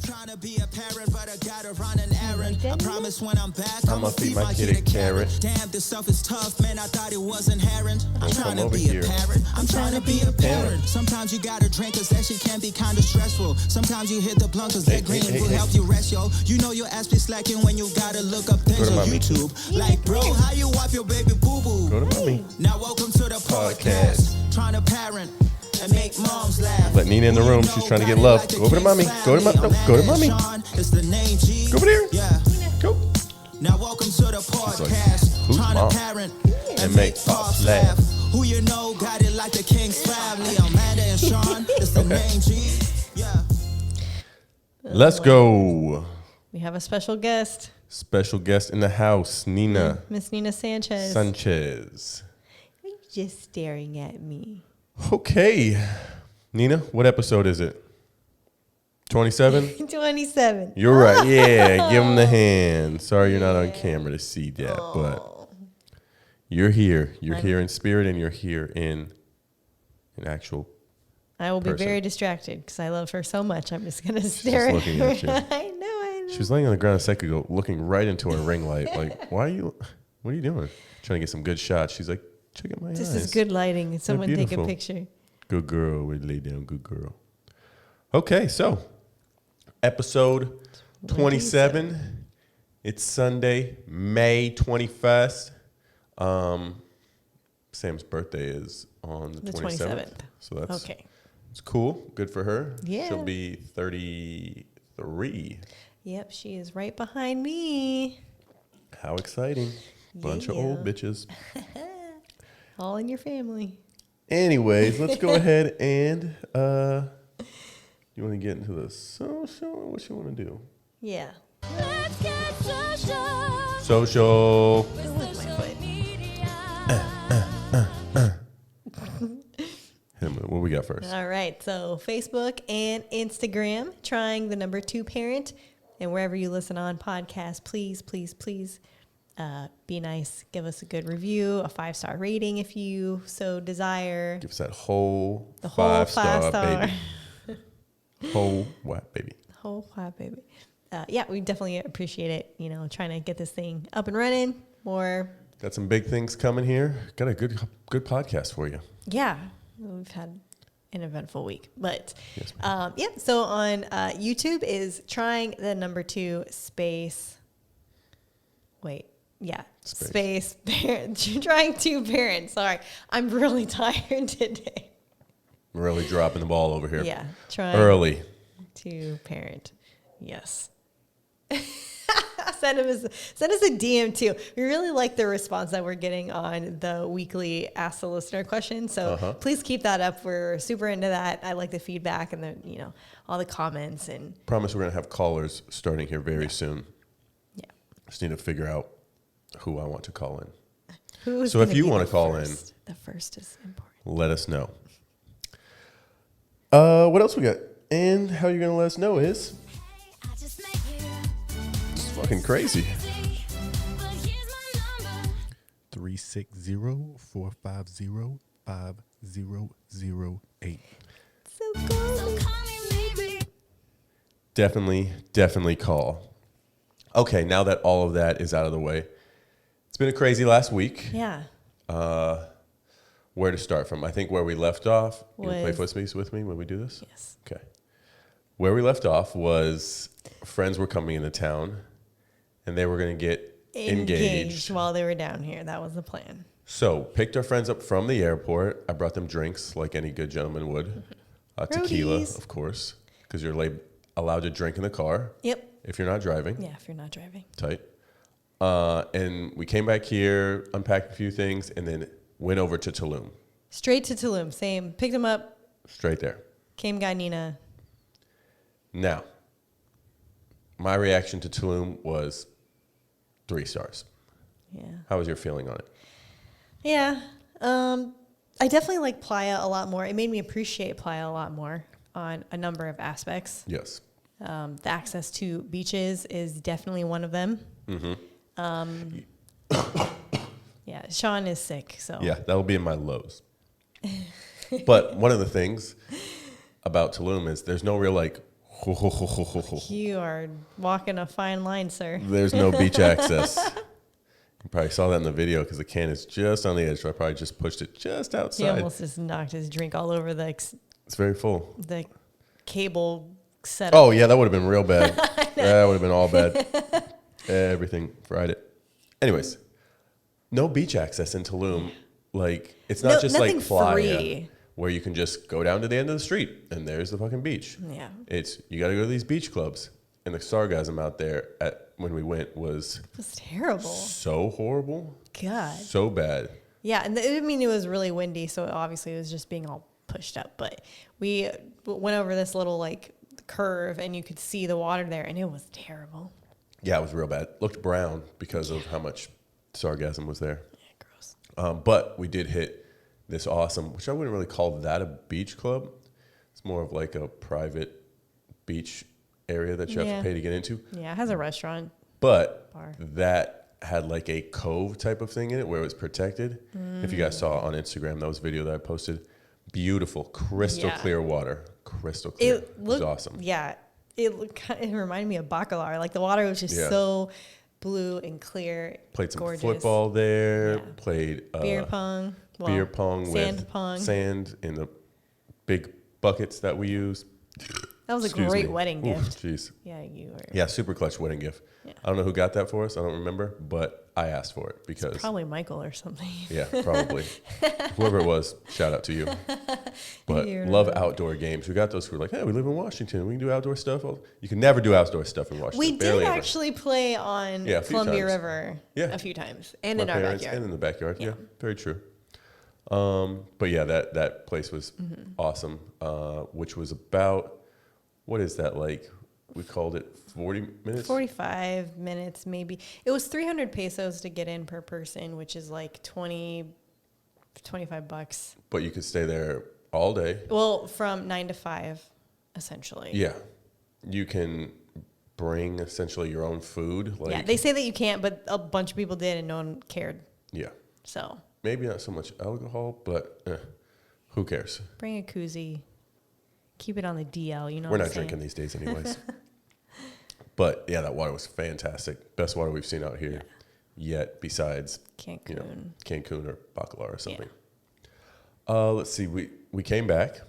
trying to be a parent, but I gotta run an errand. I promise when I'm back, I'ma feed my kid a carrot. Damn, this stuff is tough, man. I thought it was inherent. I'm trying to over be here. a parent. I'm trying to be a parent. Sometimes you gotta drink, cause that shit can be kinda stressful. Sometimes you hit the blunt, cause that green will help you rest, yo. You know your ass be slacking when you gotta look up things on YouTube. Like, bro, how you wipe your baby boo-boo? Go to mommy. Now welcome to the podcast. Trying to parent and make moms laugh. Let Nina in the room. She's trying to get love. Go over to mommy. Go to mommy. No, go to mommy. Go over there. Yeah. Go. Now welcome to the podcast. Who's Trying mom? to parent And make pops laugh. Who you know got it like the King's family. Amanda and Sean. It's the name G. Yeah. Let's go. We have a special guest. Special guest in the house, Nina Miss Nina Sanchez. Sanchez. Are you just staring at me? Okay. Nina, what episode is it? 27? 27. You're right. Yeah, give him the hand. Sorry you're not on camera to see that, but you're here. You're here in spirit and you're here in actual I will be person. very distracted because I love her so much. I'm just going to stare at looking her. at you. I know. She was laying on the ground a second ago, looking right into her ring light. Like, what are you doing? Trying to get some good shots. She's like, check out my eyes. This is good lighting. Someone take a beautiful. picture. Good girl. We lay down, good girl. Okay, so episode 27. It's Sunday, May 21st. Sam's birthday is on the 27th. So that's okay. It's cool. Good for her. Yeah. She'll be 33. Yep, she is right behind me. How exciting. Bunch of old bitches. All in your family. Anyways, let's go ahead and you want to get into the social? What you want to do? Yeah. Let's get social. Social. With my foot. What we got first? All right. So Facebook and Instagram, trying the number 2 parent. And wherever you listen on podcasts, please, please, please be nice. Give us a good review, a 5-star rating if you so desire. Give us that whole The whole 5-star 5-star. baby. Whole what baby? The whole what, baby. Yeah, we definitely appreciate it. You know, trying to get this thing up and running. More. Got some big things coming here. Got a good podcast for you. Yeah, we've had an eventful week. But Yes, yeah, so on YouTube is trying the number 2 space. Wait, yeah, space parent. Trying 2 parents. Sorry, I'm really tired today. Really dropping the ball over here. Yeah, trying Early. 2 parent. Yes. Send us a DM too. We really like the response that we're getting on the weekly Ask the Listener question. So please keep that up. We're super into that. I like the feedback and all the comments and Promise we're gonna have callers starting here very soon. yeah. Just need to figure out who I want to call in. Who's So if gonna you be want the to call first? The first is important. Let us know. What else we got? And how you're gonna let us know is I just met you. it's fucking crazy. But here's my number. 360-450-5008. So cool. So call me maybe. Definitely call. Okay, now that all of that is out of the way, it's been a crazy last week. Yeah. Where to start from? I think where we left off. You want to play Was- football with me when we do this? Yes. Okay. Where we left off was friends were coming into town, and they were going to get engaged. while they were down here. That was the plan. So picked our friends up from the airport. I brought them drinks like any good gentleman would. Tequila, Roadies. of course, because you're allowed to drink in the car Yep. if you're not driving. Yeah, if you're not driving. Tight. And we came back here, unpacked a few things, and then went over to Tulum. Straight to Tulum. Same. Picked them up. Straight there. Came got Nina. Now, my reaction to Tulum was 3 stars. Yeah. How was your feeling on it? Yeah. I definitely like Playa a lot more. It made me appreciate Playa a lot more on a number of aspects. Yes. The access to beaches is definitely one of them. Yeah, Sean is sick, so. Yeah, that'll be in my lows. But one of the things about Tulum is there's no real You are walking a fine line, sir. There's no beach access. You probably saw that in the video because the can is just on the edge. So I probably just pushed it just He outside. almost just knocked his drink all over It's very full. the cable setup. Oh, yeah, that would have been real bad. That would have been all bad. Everything fried it. Anyways, no beach access in Tulum. Like, it's not just like nothing Playa, free. where you can just go down to the end of the street and there's the fucking beach. Yeah. It's, you got to go to these beach clubs. And the sargasm out there when we went was It was terrible. so horrible. God. So bad. Yeah, and I mean, it was really windy, so obviously it was just being all pushed up. But we went over this little, like, curve, and you could see the water there, and it was terrible. Yeah, it was real bad. Looked brown because of how much sargassum was there. Yeah, gross. But we did hit this awesome, which I wouldn't really call that a beach club. It's more of like a private beach area that you have to pay to get into. Yeah, it has a restaurant. But Bar. that had like a cove type of thing in it where it was protected. If you guys saw on Instagram, that was a video that I posted. Beautiful, crystal clear water. Crystal clear. It was looked awesome. Yeah, it reminded me of Bacalar. Like, the water was just so blue and clear. Played some gorgeous. football there. Yeah. Played Beer pong. Well, beer pong sand with pong. sand in the big buckets that we use. That was a Excuse great me. wedding Oof, gift. Jeez. Yeah, you were. Yeah, super clutch wedding gift. Yeah. I don't know who got that for us. I don't remember, but I asked for it because Probably Michael or something. yeah, probably. Whoever it was, shout out to you. But You're love right. outdoor games. We got those who were like, hey, we live in Washington. We can do outdoor stuff. Well, you can never do outdoor stuff in Washington. We Barely did ever. actually play on Yeah, a few Columbia times. River a few times, and My in our parents backyard. and in the backyard. Yeah, Yeah. very true. But yeah, that place was Mm-hmm. awesome, which was about, what is that like? We called it 40 minutes? 45 minutes, maybe. It was 300 pesos to get in per person, which is like 25 bucks. But you could stay there all day. Well, from 9 to 5, essentially. Yeah. You can bring essentially your own food. Like, Yeah, they say that you can't, but a bunch of people did, and no one cared. yeah. So Maybe not so much alcohol, but who cares? bring a koozie. Keep it on the DL, you know We're what I'm not saying? drinking these days anyways. But yeah, that water was fantastic. Best water we've seen out here yet, besides Cancun. Cancun or Bacalar or something. Let's see. We came back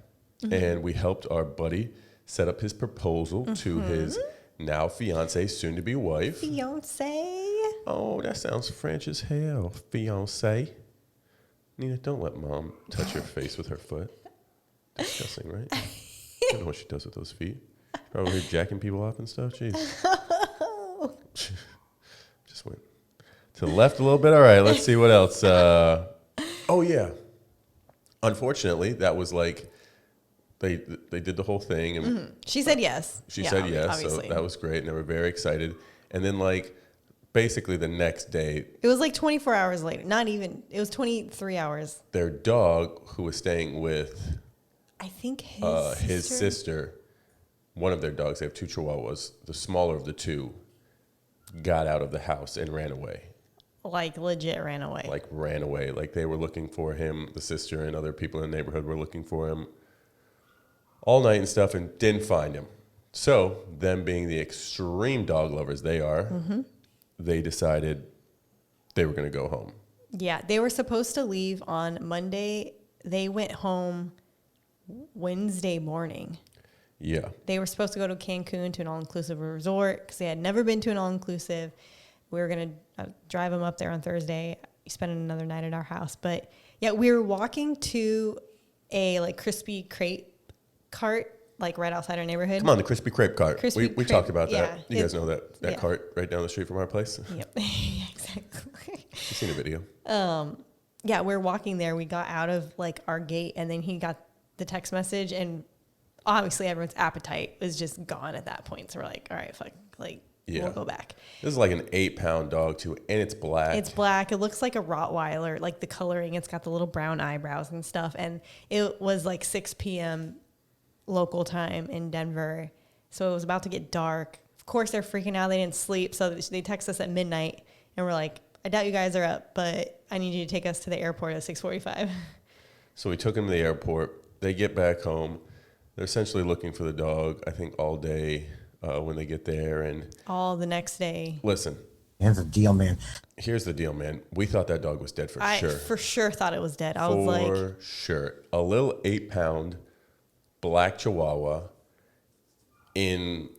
and we helped our buddy set up his proposal to his now fiance, soon to be wife. Fiance. Oh, that sounds French as hell. Fiance. Nina, don't let mom touch your face with her foot. Disgusting, right? I don't know what she does with those feet. Probably here jacking people up and stuff. Jeez. Just went to the left a little bit. All right, let's see what else. Oh, yeah. Unfortunately, that was like, they did the whole thing. And She said yes. she Yeah, said yes. Obviously. So that was great. And they were very excited. And then, like, basically the next day, It was like 24 hours later. Not even. It was 23 hours. their dog, who was staying with I think his sister, one of their dogs, they have two chihuahuas, the smaller of the two, got out of the house and ran away. like legit ran away. Like ran away. Like they were looking for him. The sister and other people in the neighborhood were looking for him all night and stuff and didn't find him. So them being the extreme dog lovers they are, they decided they were going to go home. Yeah, they were supposed to leave on Monday. They went home Wednesday morning. Yeah. They were supposed to go to Cancun to an all-inclusive resort because they had never been to an all-inclusive. We were going to drive them up there on Thursday, spend another night at our house. But yeah, we were walking to a like crispy crepe cart, like right outside our neighborhood. Come on, the crispy crepe cart. Crispy We crepe, talked about yeah. that. You guys know that yeah. cart right down the street from our place? Yep, yeah, exactly. You've seen a video. Yeah, we were walking there. We got out of like our gate, and then he got the text message, and obviously everyone's appetite was just gone at that point. So we're like, all right, fuck, like Yeah. we'll go back. This is like an 8-pound dog too, and it's black. It's black. It looks like a Rottweiler, like the coloring. It's got the little brown eyebrows and stuff. And it was like 6 p.m. local time in Denver. So it was about to get dark. Of course, they're freaking out. They didn't sleep. So they text us at midnight. And we're like, I doubt you guys are up, but I need you to take us to the airport at 6:45. So we took him to the airport. They get back home. They're essentially looking for the dog, I think, all day when they get there. And All the next day. listen, Here's the deal, man. here's the deal, man. We thought that dog was dead for I sure. for sure thought it was dead. I was like, For sure. A little 8-pound black Chihuahua in...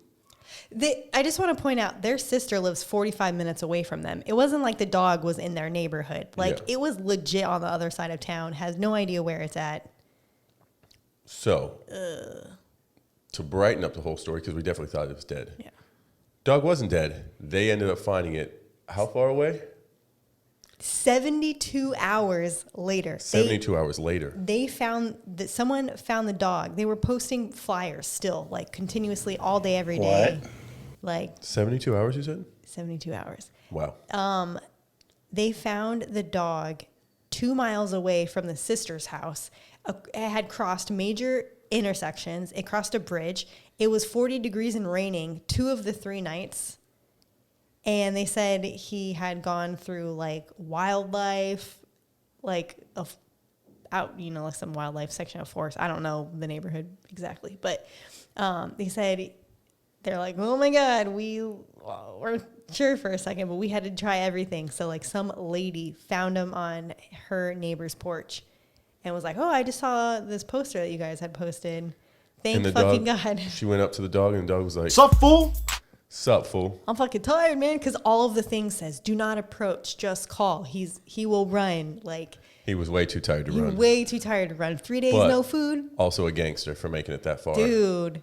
I just want to point out their sister lives 45 minutes away from them. It wasn't like the dog was in their neighborhood. Like Yeah. it was legit on the other side of town. Has no idea where it's at. So, to brighten up the whole story, because we definitely thought it was dead. Yeah. Dog wasn't dead. They ended up finding it how far away? 72 hours later. 72 hours later. They found that someone found the dog. They were posting flyers still, like continuously all day, every day. What? Like 72 hours, you said? 72 hours. Wow. They found the dog 2 miles away from the sister's house. It had crossed major intersections. It crossed a bridge. It was 40 degrees and raining 2 of the 3 nights. And they said he had gone through like wildlife, like out, like some wildlife section of forest. I don't know the neighborhood exactly, but they said they're like, oh my God, we weren't sure for a second, but we had to try everything. So like some lady found him on her neighbor's porch and was like, oh, I just saw this poster that you guys had posted. Thank And the fucking dog, God. she went up to the dog, and the dog was like, Sup, fool? sup, fool? I'm fucking tired, man, because all of the things says, do not approach, just call. He will run. Like, He was way too tired to you're run. way too tired to run. 3 days, But no food? Also a gangster for making it that far. Dude.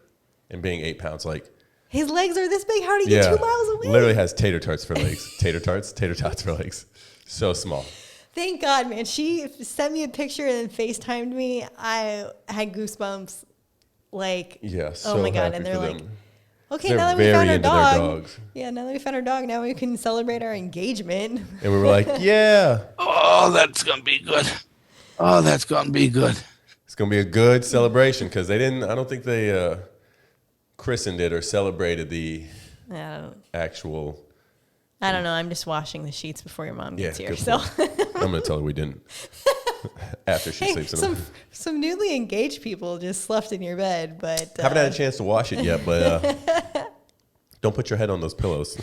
And being 8 pounds, like, His legs are this big. How did he get 2 miles away? literally has tater tots for legs. Tater tots for legs. So small. Thank God, man. She sent me a picture and then FaceTimed me. I had goosebumps. Like, Yeah, oh so my God. happy And they're for like, them. okay, They're now that we very found our into their dog. dogs. Yeah, now that we found our dog, now we can celebrate our engagement. And we were like, yeah, Oh, that's gonna be good. Oh, that's gonna be good. it's going to be a good celebration, because I don't think they christened it or celebrated the actual. I don't know. I'm just washing the sheets before your mom gets here. good So point. I'm going to tell her we didn't. After she hey, sleeps in them. some newly engaged people just slept in your bed, but Haven't had a chance to wash it yet, but don't put your head on those pillows.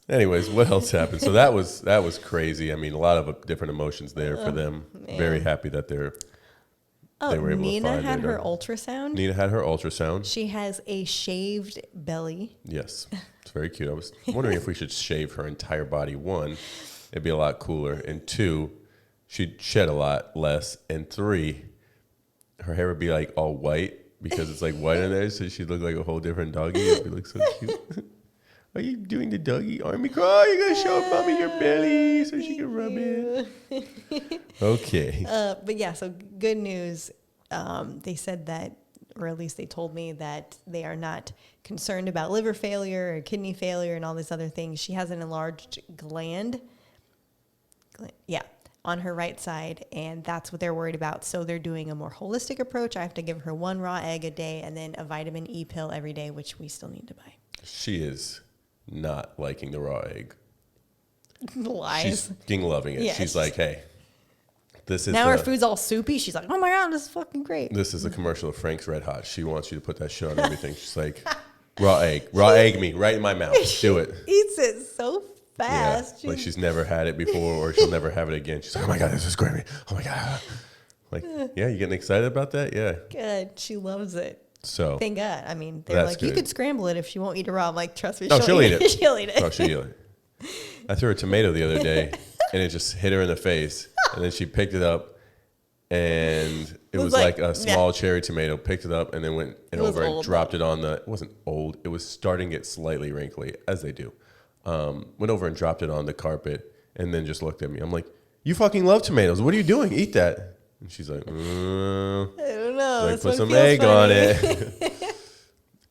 Anyways, what else happened? So that was crazy. I mean, a lot of different emotions there for them. man. Very happy that they were able to Nina find had their her dog. ultrasound. Nina had her ultrasound. She has a shaved belly. Yes, it's very cute. I was wondering if we should shave her entire body. 1, it'd be a lot cooler, and 2, she'd shed a lot less, and 3, her hair would be like all white because it's like white in there, so she'd look like a whole different doggy. It'd look so cute. Are you doing the doggy army crawl? You're gonna show mommy your belly so she can rub it. Okay. But yeah, so good news. They said that, or at least they told me that they are not concerned about liver failure or kidney failure and all these other things. She has an enlarged gland. On her right side, and that's what they're worried about. So they're doing a more holistic approach. I have to give her 1 raw egg a day and then a vitamin E pill every day, which we still need to buy. She is not liking the raw egg. Lies. She's fucking loving it. Yeah, she's like, hey, this is now her food's all soupy. She's like, oh my God, this is fucking great. This is a commercial of Frank's Red Hot. She wants you to put that shit on everything. She's like, raw egg me right in my mouth. Do it. Eats it so Yeah, fast. like she's never had it before, or she'll never have it again. She's like, oh my God, this is great. Oh my God. Like, yeah, you getting excited about that? Yeah. Good. She loves it. So, Thank God. I mean, they're That's like, you good. could scramble it if she won't eat it raw. I'm like, trust me. No, she'll eat it. She'll eat it. oh, she'll eat it. I threw a tomato the other day, and it just hit her in the face. And then she picked it up, and it was like a small cherry tomato. Picked it up, and then went It was over and old, dropped it on the. It wasn't old. It was starting to get slightly wrinkly, as they do. Went over and dropped it on the carpet, and then just looked at me. I'm like, "You fucking love tomatoes. What are you doing? Eat that." And she's like, I don't know. like, That's put what some feels egg funny. on it.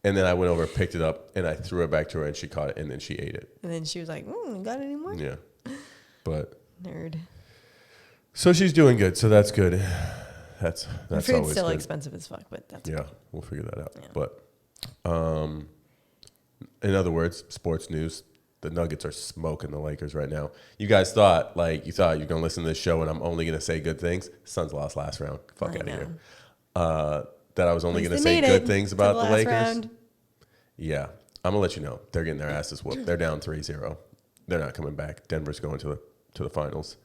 And then I went over, picked it up, and I threw it back to her, and she caught it, and then she ate it. And then she was like, got any more? Yeah. But Nerd. so she's doing good. So that's good. That's Her food's always still good. expensive as fuck, but that's Yeah, okay. we'll figure that out. Yeah. But in other words, sports news. The Nuggets are smoking the Lakers right now. You guys thought you're going to listen to this show and I'm only going to say good things. Suns lost last round. Fuck I out of know. here. that I was only At going least to they say made good it things to about the last Lakers. round. Yeah, I'm gonna let you know they're getting their asses whooped. They're down 3-0. They're not coming back. Denver's going to the finals.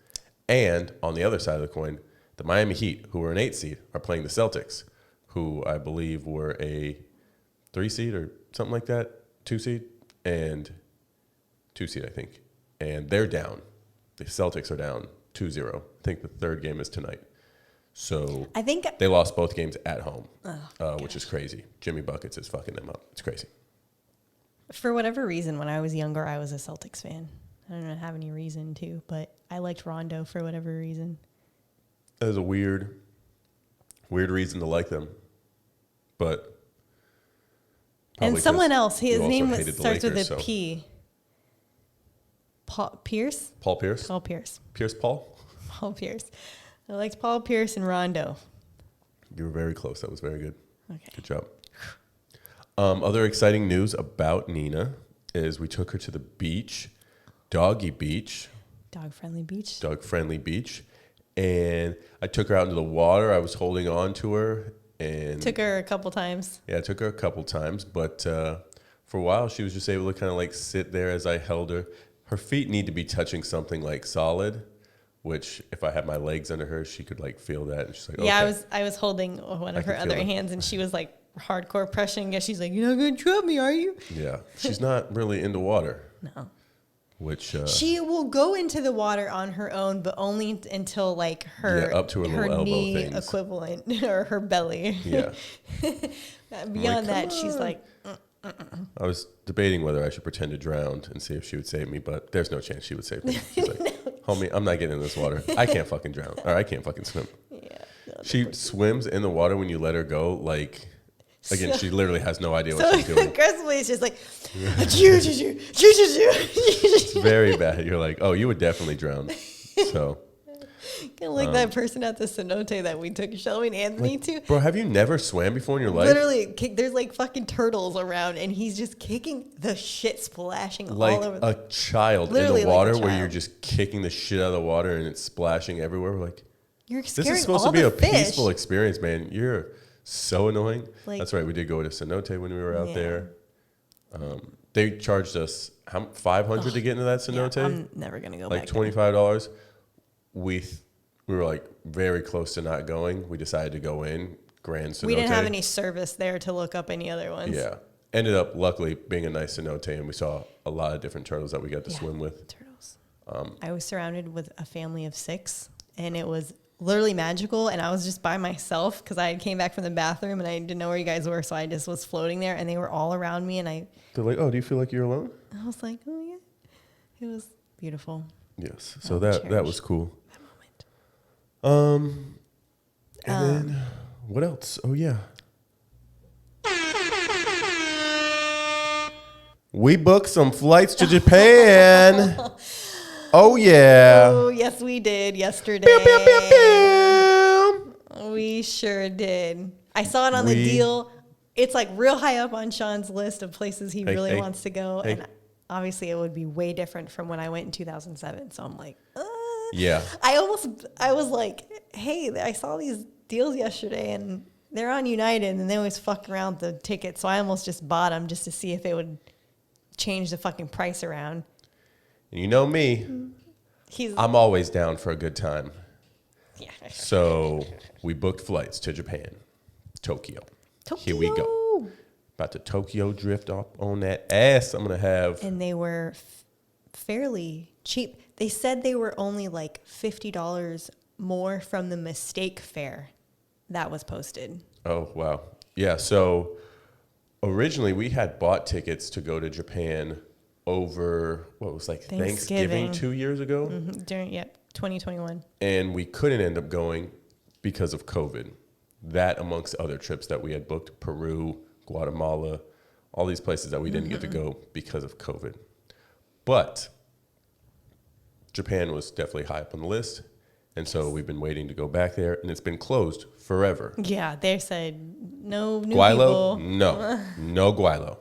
And on the other side of the coin, the Miami Heat, who were an 8 seed, are playing the Celtics, who I believe were a 3 seed or something like that, 2 seed, and 2 seed, I think. And they're down. The Celtics are down 2-0. I think the third game is tonight. So I think they lost both games at home, which is crazy. Jimmy Buckets is fucking them up. It's crazy. for whatever reason, when I was younger, I was a Celtics fan. I don't have any reason to, but I liked Rondo for whatever reason. That is a weird reason to like them, but And probably someone 'cause else, his you also name hated the starts with Lakers, a so- P. Pierce? Paul Pierce, Paul Pierce. Pierce Paul. Paul Pierce. I liked Paul Pierce and Rondo. You were very close. That was very good. Okay. Good job. Other exciting news about Nina is we took her to the beach, doggy beach, Dog-friendly beach. dog-friendly beach, and I took her out into the water. I was holding on to her, and Took her a couple times. yeah, I took her a couple times, but for a while she was just able to kind of like sit there as I held her. Her feet need to be touching something like solid, which if I had my legs under her, she could like feel that, and she's like, Yeah, okay. I was holding one I of her can feel other it. hands, and she was like hardcore pressing. And she's like, "You're not gonna trip me, are you?" Yeah, she's not really into water, No. which She will go into the water on her own, but only until like her Yeah, up to her little elbow knee things. equivalent or her belly. yeah. Beyond that, "Come she's on." like, I was debating whether I should pretend to drown and see if she would save me, but there's no chance she would save me. She's like, homie, I'm not getting in this water. I can't fucking drown, or I can't fucking swim. yeah. No, She swims in the water when you let her go. Like, again, she literally has no idea what so she's doing. aggressively, it's just like, choo, choo, choo, choo, choo, It's choo. very bad. You're like, oh, you would definitely drown. So, Kind of like that person at the cenote that we took Shelby and Anthony to. bro, have you never swam before in your life? Literally, there's like fucking turtles around, and he's just kicking the shit, splashing Like all over. a child Literally in like the a water where child. you're just kicking the shit out of the water and it's splashing everywhere. We're like, You're this scaring is supposed all to be the a fish. peaceful experience, man. You're so annoying. Like- That's right. We did go to cenote when we were out Yeah. there. They charged us $500 to get into that Yeah, cenote. I'm never gonna go Like back. there. $25. We were like very close to not going. We decided to go in Grand Cenote. We didn't have any service there to look up any other ones. Yeah. Ended up luckily being a nice cenote, and we saw a lot of different turtles that we got to Yeah, swim with. turtles. I was surrounded with a family of 6, and it was literally magical. And I was just by myself because I came back from the bathroom and I didn't know where you guys were, so I just was floating there, and they were all around me, and I They're like, "Oh, do you feel like you're alone?" was like, oh yeah, it was beautiful. Yes. So I'll that cherish was cool. that moment. And then what else? Oh yeah. We booked some flights to Japan. Oh yeah. Oh yes, we did yesterday. Pew, pew, pew, pew. We sure did. I saw it on the We- deal. It's like real high up on Sean's list of places he Hey, really hey, wants to go. hey. And obviously it would be way different from when I went in 2007. So I'm like, Yeah. I was like, hey, I saw these deals yesterday and they're on United and they always fuck around with the tickets. So I almost just bought them just to see if it would change the fucking price around. And you know me, He's I'm always down for a good time. yeah. So we booked flights to Japan, Tokyo. Here we go. Tokyo. About to Tokyo drift up on that ass. I'm gonna have. And they were fairly cheap. They said they were only like $50 more from the mistake fare that was posted. Oh wow. Yeah. So originally we had bought tickets to go to Japan over what was like Thanksgiving Thanksgiving. 2 years ago, During 2021. and we couldn't end up going because of COVID. That amongst other trips that we had booked, Peru, Guatemala, all these places that we didn't get to go because of COVID. But Japan was definitely high up on the list. And so we've been waiting to go back there, and it's been closed forever. Yeah, they said no new Guaylo? people. No. No Guaylo.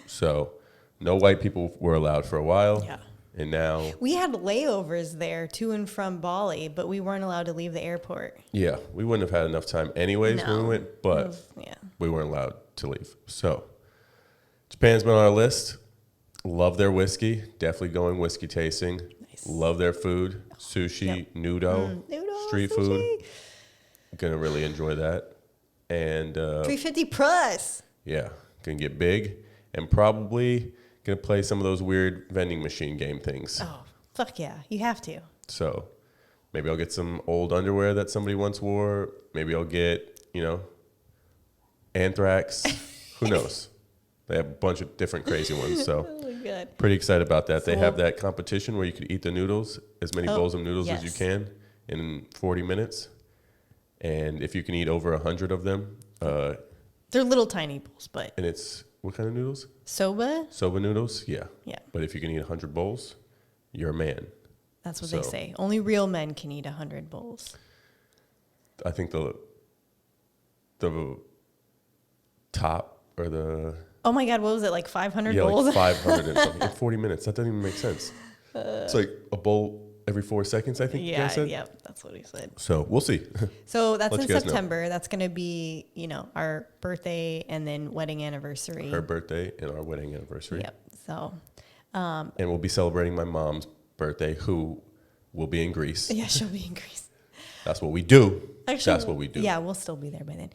So no white people were allowed for a while. Yeah. And now, We had layovers there to and from Bali, but we weren't allowed to leave the airport. yeah, we wouldn't have had enough time anyways when we No. went, but Yeah. we weren't allowed to leave. So, Japan's been on our list. Love their whiskey. Definitely going whiskey tasting. Nice. Love their food. Sushi, noodle, Noodle, street sushi. food. Gonna really enjoy that. And 350 plus. yeah, gonna get big and probably gonna play some of those weird vending machine game things. Oh, fuck yeah. You have to. So maybe I'll get some old underwear that somebody once wore. Maybe I'll get, anthrax. Who knows? They have a bunch of different crazy ones. So Oh, my God. pretty excited about that. They So- have that competition where you could eat the noodles, as many bowls of noodles as you yes. can in 40 minutes. And if you can eat over 100 of them, They're little tiny bowls, but and it's what kind of noodles? soba, Soba noodles? Yeah. yeah, But if you can eat 100 bowls, you're a man. that's what they So- say. Only real men can eat 100 bowls. I think the top or the Oh my God, what was it, like 500 yeah, bowls? like 500 and something in 40 minutes. That doesn't even make sense. It's like a bowl every 4 seconds, I think you yeah, guys said. yeah, that's what he said. So we'll see. So that's Let in you guys know. September. That's going to be, our birthday and then wedding anniversary. Her birthday and our wedding anniversary. Yep. So, And we'll be celebrating my mom's birthday, who will be in Greece. yeah, she'll be in Greece. That's what we do. Actually, That's what we do. Yeah, we'll still be there by then.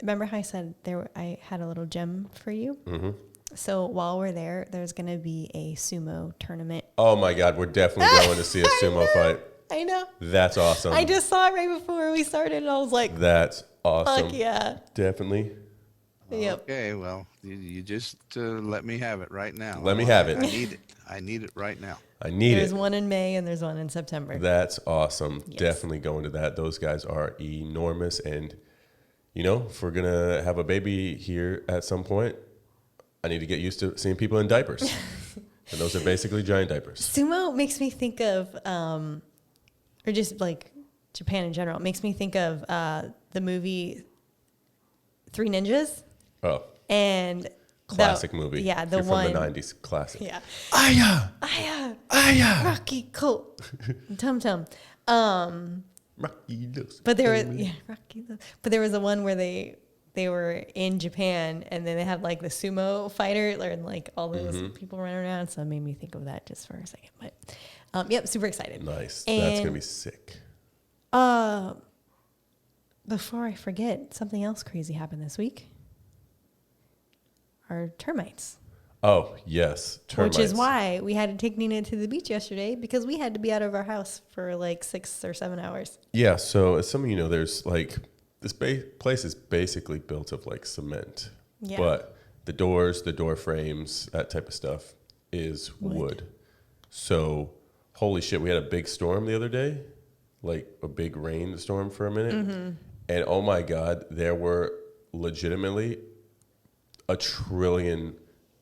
Remember how I said I had a little gem for you? Mm-hmm. So while we're there, there's going to be a sumo tournament. Oh my God, we're definitely going to see a sumo fight. I know. That's awesome. I just saw it right before we started, and I was like, That's awesome. fuck yeah. Definitely. Yep. Okay, well, you just let me have it right now. Let me have it. I need it. I need it right now. I need There's it. one in May and there's one in September. That's awesome. Yes. Definitely going to that. Those guys are enormous. And, if we're going to have a baby here at some point, I need to get used to seeing people in diapers. And those are basically giant diapers. Sumo makes me think of, or just like Japan in general, it makes me think of the movie Three Ninjas. Oh, And classic movie. Yeah, If the you're one. from the 90s. Classic. Yeah. Aya! Aya, Aya! Rocky Colt, Tum Tum. Rocky looks But there was baby. Rocky. But there was the one where they were in Japan and then they had like the sumo fighter and like all those Mm-hmm. people running around. So it made me think of that just for a second. But yep, super excited. Nice. That's And, going to be sick. Before I forget, something else crazy happened this week. Our termites. Oh, yes. Termites. Which is why we had to take Nina to the beach yesterday because we had to be out of our house for like 6 or 7 hours. Yeah, so as some of you know, there's like this place is basically built of like cement. Yeah. But the doors, the door frames, that type of stuff is wood. So, holy shit, we had a big storm the other day, like a big rainstorm for a minute. Mm-hmm. And oh my God, there were legitimately 1 trillion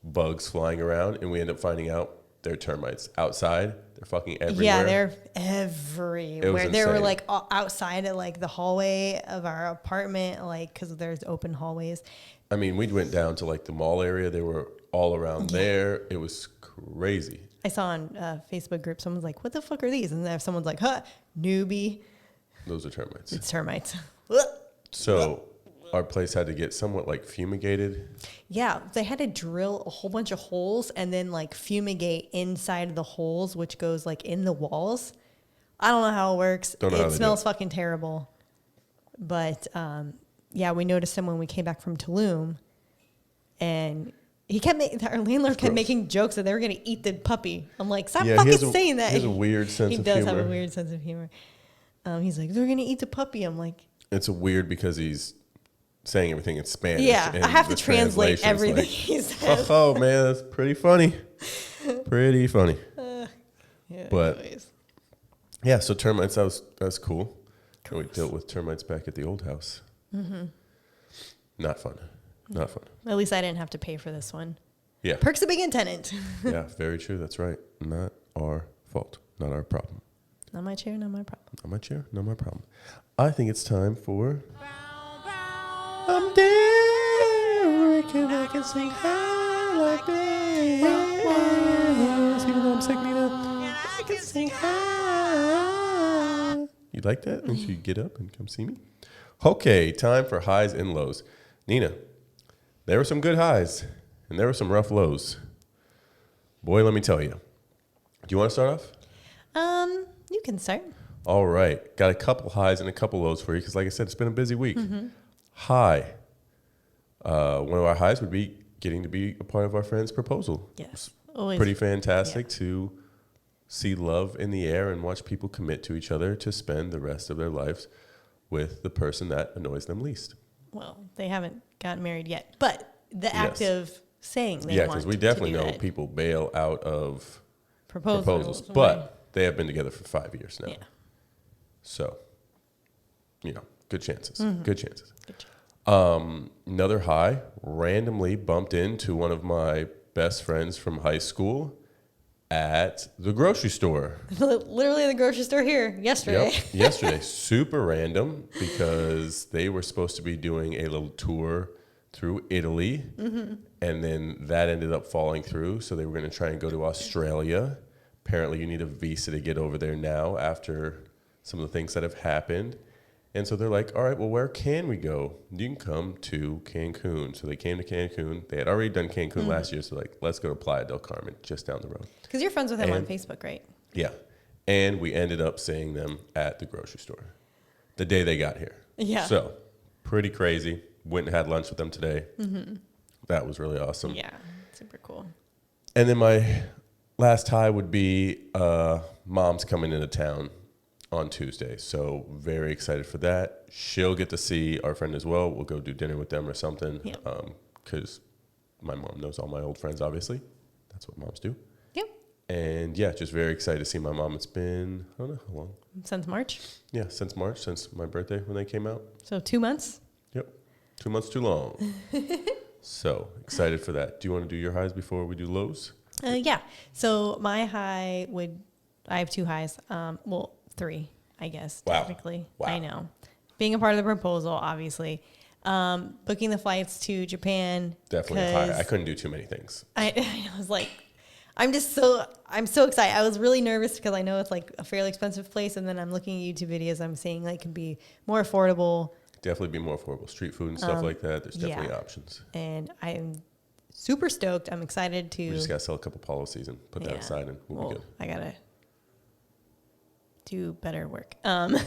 bugs flying around, and we end up finding out they're termites outside. They're fucking everywhere. Yeah, they're everywhere. They were insane. like outside at like the hallway of our apartment, like because there's open hallways. I mean, we went down to like the mall area. They were all around there. It was crazy. I saw on Facebook group, someone's like, "What the fuck are these?" And then someone's like, "Huh, newbie, Those are termites. it's termites." So our place had to get somewhat like fumigated. Yeah, they had to drill a whole bunch of holes and then like fumigate inside of the holes, which goes like in the walls. I don't know how it works. Don't know how It they do smells it. fucking terrible. But yeah, we noticed them when we came back from Tulum, and our landlord kept gross. making jokes that they were gonna eat the puppy. I'm like, stop Yeah, he fucking has a- saying that. he has a weird sense he of does have humor. a weird sense of humor. He's like, they're gonna eat the puppy. I'm like, It's a weird because he's saying everything in Spanish. yeah, and I have to the translate translation's everything like, he says. oh man, that's pretty funny. Pretty funny. Yeah, But- anyways. Yeah, so termites, that was cool. And we dealt with termites back at the old house. Mm-hmm. Not fun. Not fun. At least I didn't have to pay for this one. Yeah. Perks of being a tenant. Yeah, very true. That's right. Not our fault. Not our problem. Not my chair, not my problem. Not my chair. Not my problem. I think it's time for... I'm there. I can sing high like this. Even though I'm sick, Nina. Sing high. You like that? Make sure you get up and come see me. Okay, time for highs and lows. Nina, there were some good highs and there were some rough lows. Boy, let me tell you. Do you want to start off? You can start. All right. Got a couple highs and a couple lows for you because, like I said, it's been a busy week. High. One of our highs would be getting to be a part of our friend's proposal. Yes. Always. Pretty fantastic to see love in the air and watch people commit to each other to spend the rest of their lives with the person that annoys them least. Well, they haven't gotten married yet, but the act of saying they Yeah, want because we definitely to do know that. people bail out of proposals, but they have been together for 5 years now. Yeah. So, good chances. Good chances. Good job. Another high, randomly bumped into one of my best friends from high school at the grocery store. Literally the grocery store here yesterday. Yep, yesterday. Super random because they were supposed to be doing a little tour through Italy, and then that ended up falling through. So they were going to try and go to Australia. Apparently, you need a visa to get over there now after some of the things that have happened. And so they're like, all right, well, where can we go? You can come to Cancun. So they came to Cancun. They had already done Cancun last year. So like, let's go to Playa del Carmen, just down the road. Because you're friends with him on And- Facebook, right? Yeah. And we ended up seeing them at the grocery store the day they got here. Yeah. So pretty crazy. Went and had lunch with them today. That was really awesome. Yeah. Super cool. And then my last high would be mom's coming into town on Tuesday. So very excited for that. She'll get to see our friend as well. We'll go do dinner with them or something. Yeah. Because my mom knows all my old friends, obviously. That's what moms do. Yep. And yeah, just very excited to see my mom. It's been, I don't know how long. Since March. Yeah, since March, since my birthday when they came out. So 2 months. Yep. 2 months too long. So excited for that. Do you want to do your highs before we do lows? Yeah. So my high I have 2 highs. Well, 3, I guess, Wow. technically. Wow. I know. Being a part of the proposal, obviously. Booking the flights to Japan. Definitely a high. 'cause I couldn't do too many things. I was like, I'm so excited. I was really nervous because I know it's like a fairly expensive place. And then I'm looking at YouTube videos. I'm seeing like it can be more affordable. Definitely be more affordable. Street food and stuff like that. There's definitely yeah. options. And I'm super stoked. I'm excited to. We just got to sell a couple policies and put that aside and we'll be good. I gotta do better work. But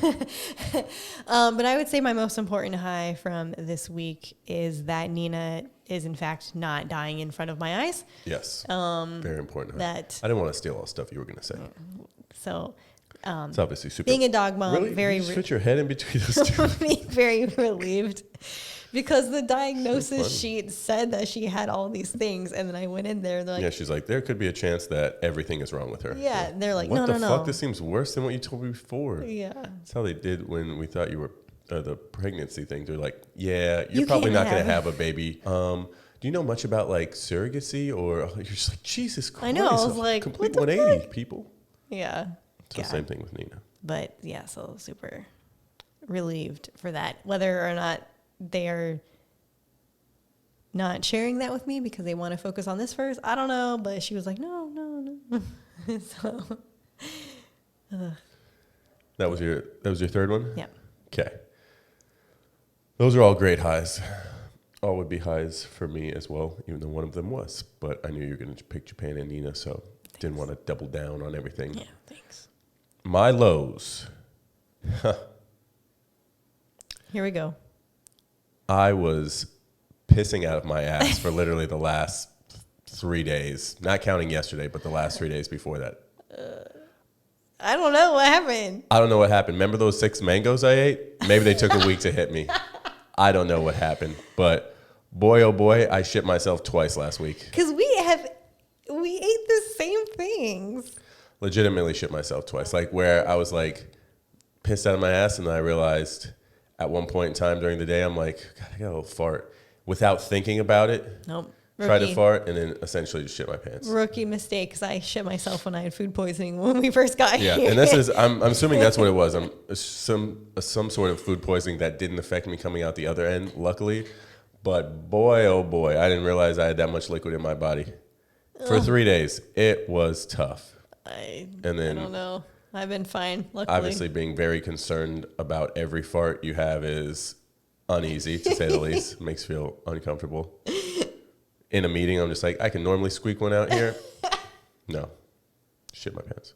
I would say my most important high from this week is that Nina is in fact not dying in front of my eyes. Yes. Very important. High. that- I didn't want to steal all the stuff you were going to say. So It's obviously super. being a dog mom, really? very You just fit your head in between those two. being very relieved because the diagnosis funny. sheet said that she had all these things, and then I went in there and they're like, Yeah, she's like, there could be a chance that everything is wrong with her. yeah, they're like, What no, the no, fuck? no. This seems worse than what you told me before. Yeah. That's how they did when we thought you were the pregnancy thing. They're like, yeah, you're You probably can't not going to have- have a baby. Do you know much about like surrogacy? Or you're just like, Jesus Christ. I know, I was a like, complete what the 180, people. Yeah. So Yeah. same thing with Nina. But yeah, so super relieved for that. Whether or not they are not sharing that with me because they want to focus on this first, I don't know. But she was like, no. So That was your third one? yeah, Okay. Those are all great highs. All would be highs for me as well, even though one of them was. But I knew you were going to pick Japan and Nina, so didn't want to double down on everything. yeah. Thanks. My lows. Here we go. I was pissing out of my ass for literally the last 3 days. Not counting yesterday, but the last 3 days before that. I don't know what happened. I don't know what happened. Remember those 6 mangoes I ate? Maybe they took a week to hit me. I don't know what happened. But boy, oh boy, I shit myself twice last week. Because we ate the same things. Legitimately shit myself twice. Like where I was like pissed out of my ass and then I realized at one point in time during the day, I'm like, God, I got a little fart. Without thinking about it, Nope. tried to fart and then essentially just shit my pants. Rookie mistake because I shit myself when I had food poisoning when we first got Yeah, here. and this is, I'm assuming that's what it was. Some sort of food poisoning that didn't affect me coming out the other end, luckily. But boy, oh boy, I didn't realize I had that much liquid in my body. For 3 days, it was tough. I then don't know. I've been fine, luckily. obviously being very concerned about every fart you have is uneasy, to say the least. Makes you feel uncomfortable. In a meeting, I'm just like, I can normally squeak one out here. No. Shit my pants.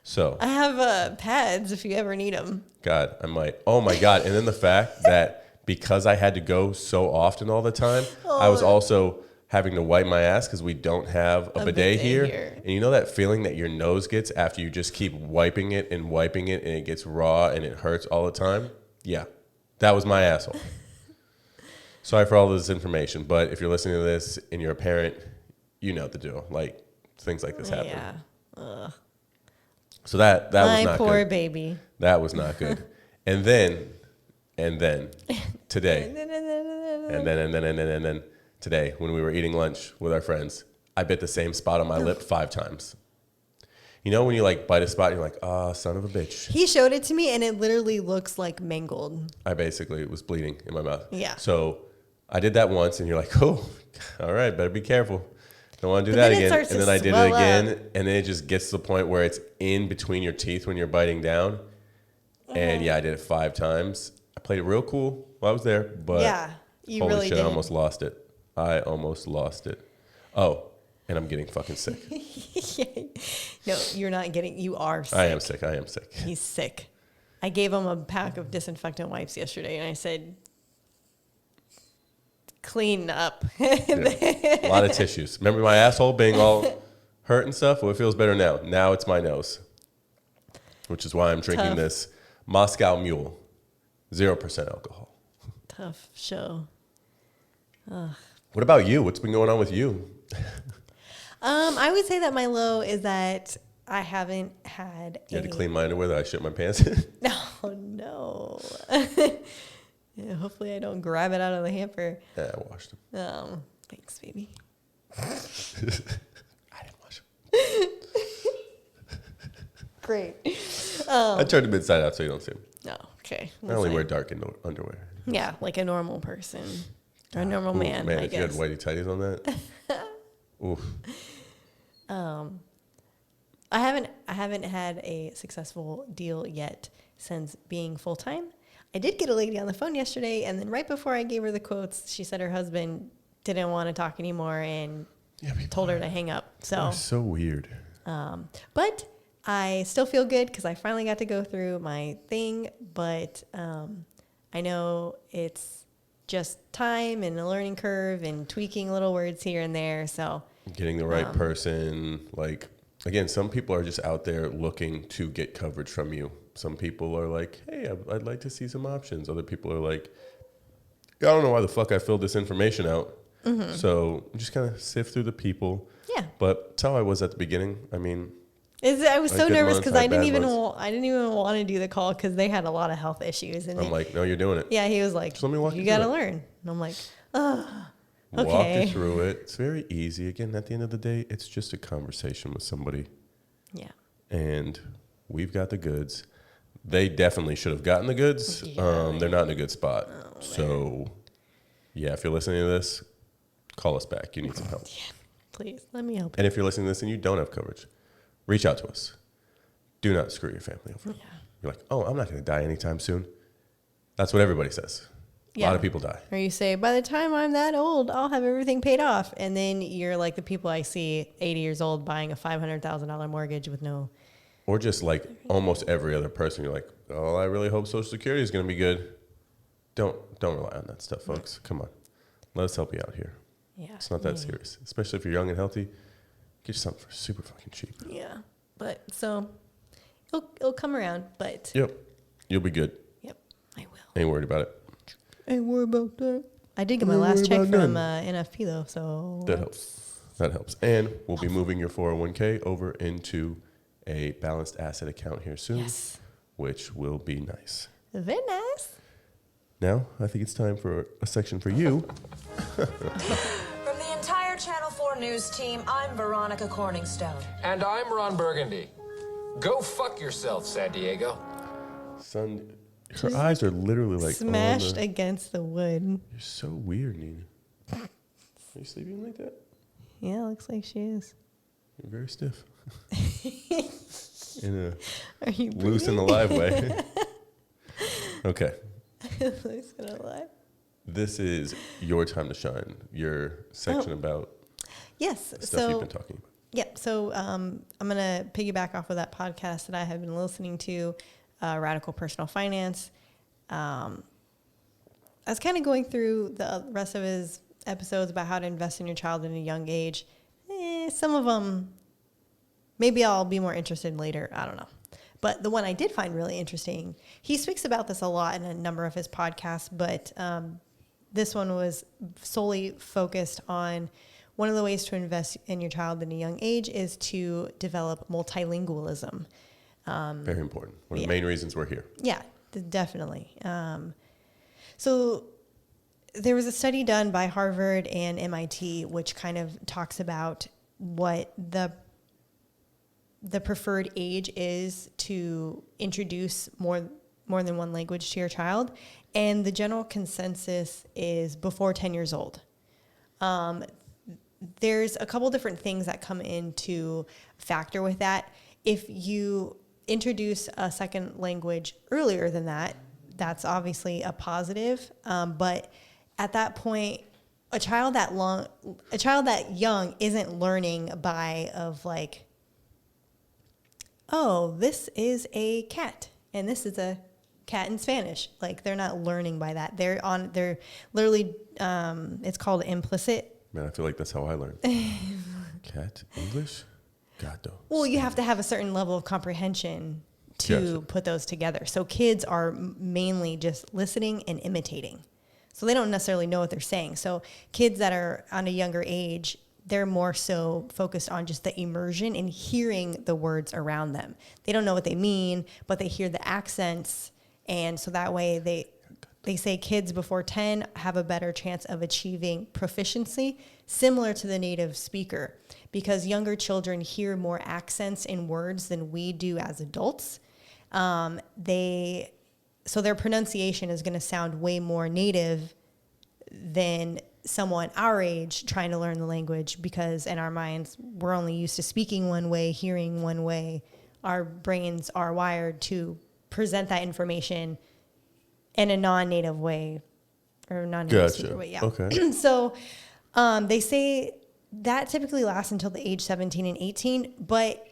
So. I have pads if you ever need them. God, I might. Oh my God. And then the fact that because I had to go so often all the time, I was also having to wipe my ass because we don't have a bidet here. And you know that feeling that your nose gets after you just keep wiping it and it gets raw and it hurts all the time? Yeah. That was my asshole. Sorry for all this information, but if you're listening to this and you're a parent, you know the deal. Like, things like this happen. Yeah. Ugh. So that was My not poor good. baby. That was not good. and then today, and then today, when we were eating lunch with our friends, I bit the same spot on my lip 5 times. You know when you like bite a spot, and you're like, ah, son of a bitch. He showed it to me, and it literally looks like mangled. I basically was bleeding in my mouth. Yeah. So I did that once, and you're like, oh, all right, better be careful. Don't want to do that again. And then I did it again, and then it just gets to the point where it's in between your teeth when you're biting down. And yeah, I did it 5 times. I played it real cool while I was there, but yeah, you holy really shit, did. I almost lost it. Oh, and I'm getting fucking sick. No, you're not getting. You are sick. I am sick. He's sick. I gave him a pack of disinfectant wipes yesterday, and I said, clean up. Yeah. A lot of tissues. Remember my asshole being all hurt and stuff? Well, it feels better now. Now it's my nose, which is why I'm drinking this Moscow Mule, 0% alcohol. Tough show. What about you? What's been going on with you? I would say that my low is that I haven't had. You had to clean my underwear that I shit my pants in? No. Yeah, hopefully I don't grab it out of the hamper. Yeah, I washed them. Thanks, baby. I didn't wash them. Great. I turned them inside out so you don't see them. No, okay. I only wear dark underwear. Yeah, like a normal person. Or a normal man, Man, I if guess. you had whitey tighties on that. Oof. I haven't had a successful deal yet since being full time. I did get a lady on the phone yesterday, and then right before I gave her the quotes, she said her husband didn't want to talk anymore and told her to hang up. So weird. But I still feel good because I finally got to go through my thing. But I know it's just time and a learning curve and tweaking little words here and there. So getting the right person, like, again, some people are just out there looking to get coverage from you. Some people are like, hey, I'd like to see some options. Other people are like, I don't know why the fuck I filled this information out. Mm-hmm. So just kind of sift through the people. Yeah. But that's how I was at the beginning. I mean, I was so nervous because I didn't even months. want to do the call because they had a lot of health issues. And I'm like, no, you're doing it. Yeah, he was like, just let me walk you you got to through it. learn. And I'm like, oh, okay. Walk you through it. It's very easy. Again, at the end of the day, it's just a conversation with somebody. Yeah. And we've got the goods. They definitely should have gotten the goods. Yeah, they're not in a good spot. Oh, so, yeah, if you're listening to this, call us back. You need some help. Yeah, please, let me help you. And if you're listening to this and you don't have coverage, reach out to us. Do not screw your family over. Yeah. You're like, oh, I'm not going to die anytime soon. That's what everybody says. A lot of people die. Or you say, by the time I'm that old, I'll have everything paid off. And then you're like the people I see 80 years old buying a $500,000 mortgage with no... Or just like almost every other person, you're like, oh, I really hope Social Security is going to be good. Don't rely on that stuff, folks. Come on. Let us help you out here. Yeah. It's not that serious. Especially if you're young and healthy. Get you something for super fucking cheap. Yeah. But so it'll come around, but... Yep. You'll be good. Yep, I will. Ain't worried about it. Ain't worried about that. I did get my last check from NFP, though, so... That helps. That helps. And we'll be moving your 401k over into a balanced asset account here soon, Yes. which will be nice. Very nice. Now, I think it's time for a section for you. From the entire Channel 4 News team, I'm Veronica Corningstone. And I'm Ron Burgundy. Go fuck yourself, San Diego. Son, her eyes are literally like Smashed against the wood. You're so weird, Nina. Are you sleeping like that? Yeah, looks like she is. You're very stiff. in Are you a loose and alive way. Okay. Loose and alive. This is your time to shine. Your section about Yes. stuff you've been talking about. Yep. So I'm going to piggyback off of that podcast that I have been listening to, Radical Personal Finance. I was kind of going through the rest of his episodes about how to invest in your child at a young age. Some of them, maybe I'll be more interested later. I don't know. But the one I did find really interesting, he speaks about this a lot in a number of his podcasts, but this one was solely focused on one of the ways to invest in your child at a young age is to develop multilingualism. Very important. One of the main reasons we're here. Yeah, definitely. So there was a study done by Harvard and MIT, which kind of talks about what the preferred age is to introduce more than one language to your child. And the general consensus is before 10 years old. There's a couple different things that come into factor with that. If you introduce a second language earlier than that, that's obviously a positive. But at that point, a child that young isn't learning oh, this is a cat and this is a cat in Spanish. Like they're not learning by that. They're literally, it's called implicit. Man, I feel like that's how I learned. Cat, English, gato. Well, you have to have a certain level of comprehension to put those together. So kids are mainly just listening and imitating. So they don't necessarily know what they're saying. So kids that are on a younger age, they're more so focused on just the immersion and hearing the words around them. They don't know what they mean, but they hear the accents. And so that way they say kids before 10 have a better chance of achieving proficiency similar to the native speaker because younger children hear more accents in words than we do as adults. So their pronunciation is going to sound way more native than someone our age trying to learn the language because in our minds, we're only used to speaking one way, hearing one way. Our brains are wired to present that information in a non-native way or non-native speaker way. Yeah. Okay. So they say that typically lasts until the age 17 and 18, but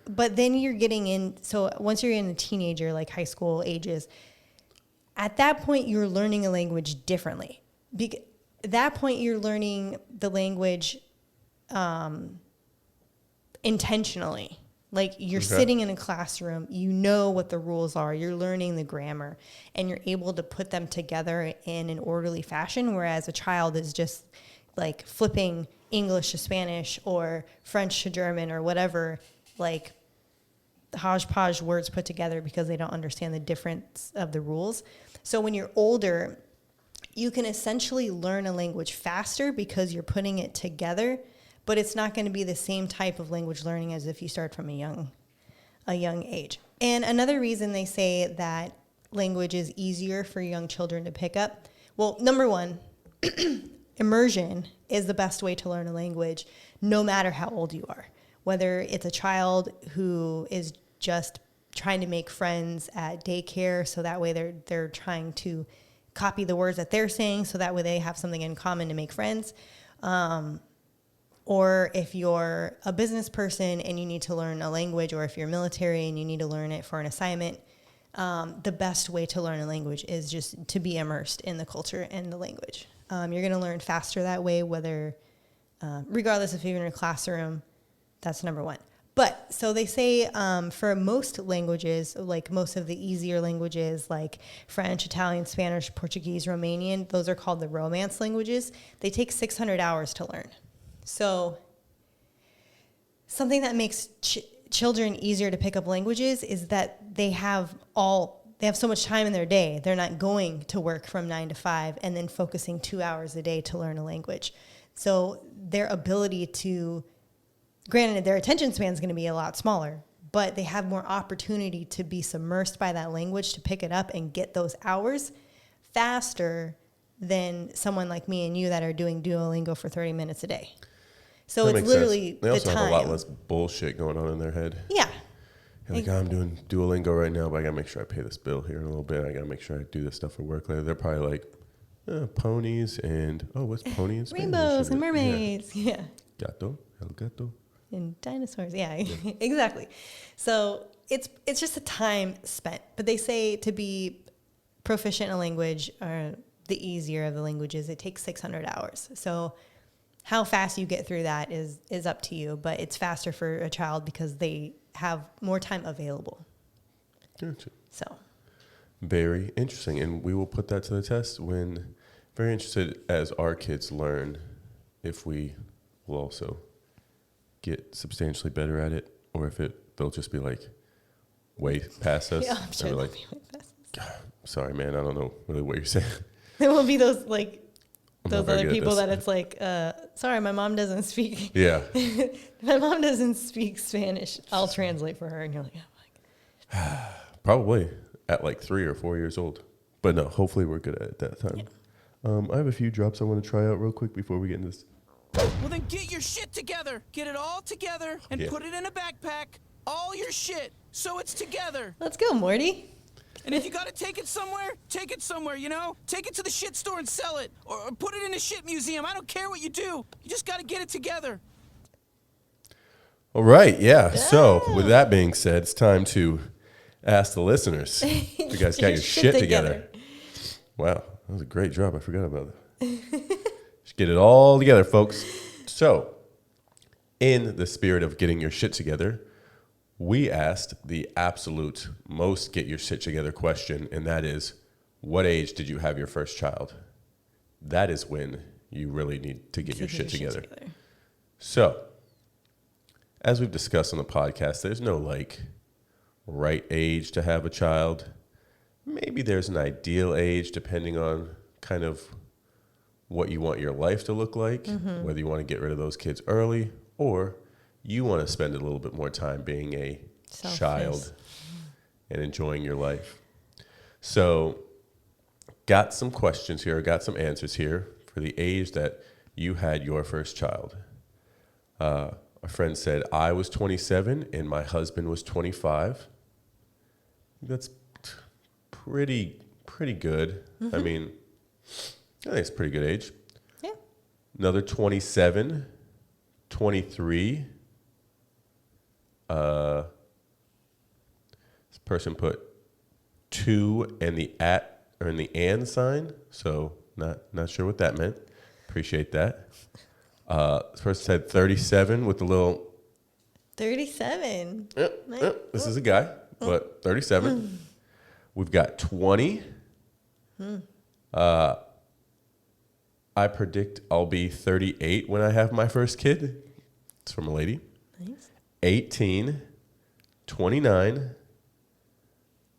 then you're getting in, so once you're in a teenager, like high school ages, at that point you're learning a language differently. At that point you're learning the language intentionally. Like you're sitting in a classroom, you know what the rules are, you're learning the grammar, and you're able to put them together in an orderly fashion, whereas a child is just like flipping English to Spanish or French to German or whatever, like hodgepodge words put together because they don't understand the difference of the rules. So when you're older, you can essentially learn a language faster because you're putting it together, but it's not going to be the same type of language learning as if you start from a young age. And another reason they say that language is easier for young children to pick up, well, number one, immersion is the best way to learn a language no matter how old you are. Whether it's a child who is just trying to make friends at daycare, so that way they're trying to copy the words that they're saying, so that way they have something in common to make friends. Or if you're a business person and you need to learn a language, or if you're military and you need to learn it for an assignment, the best way to learn a language is just to be immersed in the culture and the language. You're going to learn faster that way, whether, regardless if you're in a classroom. That's number one. But so they say for most languages, like most of the easier languages like French, Italian, Spanish, Portuguese, Romanian, those are called the Romance languages. They take 600 hours to learn. So something that makes children easier to pick up languages is that they have so much time in their day. They're not going to work from 9 to 5 and then focusing 2 hours a day to learn a language. So their ability to, granted, their attention span is going to be a lot smaller, but they have more opportunity to be submersed by that language, to pick it up and get those hours faster than someone like me and you that are doing Duolingo for 30 minutes a day. So That it's makes literally sense. They the also time. have a lot less bullshit going on in their head. Yeah. You're like, I'm doing Duolingo right now, but I gotta make sure I pay this bill here in a little bit. I gotta make sure I do this stuff for work later. They're probably like, ponies and what's pony in Spanish? Rainbows and mermaids. Yeah. Gato, el gato. And dinosaurs. Yeah, exactly. So it's just the time spent. But they say to be proficient in a language, or the easier of the languages, it takes 600 hours. So how fast you get through that is up to you, but it's faster for a child because they have more time available. Gotcha. So Very interesting. And we will put that to the test when, very interested as our kids learn, if we will also get substantially better at it, or if they'll just be like way past us. yeah, I'm sure and they'll we're like, be like this. sorry, man, I don't know really what you're saying. There will be those like I'm those not very other good at people this. that it's like, sorry, my mom doesn't speak. Yeah. My mom doesn't speak Spanish. I'll translate for her, and you're like, oh my God. Probably at like 3 or 4 years old. But no, hopefully we're good at it that time. I have a few drops I want to try out real quick before we get into this. Well, then get your shit together. Get it all together and Yeah. put it in a backpack. All your shit, so it's together. Let's go, Morty. And if you gotta take it somewhere, you know? Take it to the shit store and sell it. Or put it in a shit museum. I don't care what you do. You just gotta get it together. All right, yeah. So with that being said, it's time to ask the listeners if you guys got your shit together. Wow, that was a great drop. I forgot about that. Just get it all together, folks. So, in the spirit of getting your shit together, we asked the absolute most get your shit together question, and that is, what age did you have your first child? That is when you really need to get your shit together. So, as we've discussed on the podcast, there's no like right age to have a child. Maybe there's an ideal age depending on kind of what you want your life to look like, whether you want to get rid of those kids early or you want to spend a little bit more time being a child and enjoying your life. So, got some questions here, got some answers here for the age that you had your first child. A friend said, I was 27 and my husband was 25. That's pretty good. I mean, I think it's a pretty good age. Yeah. Another 27, 23. This person put 2 and the at or in the and sign, so not sure what that meant. Appreciate that. This person said 37 with the little 37. this is a guy, but 37. We've got 20. I predict I'll be 38 when I have my first kid. It's from a lady. Nice. 18, 29,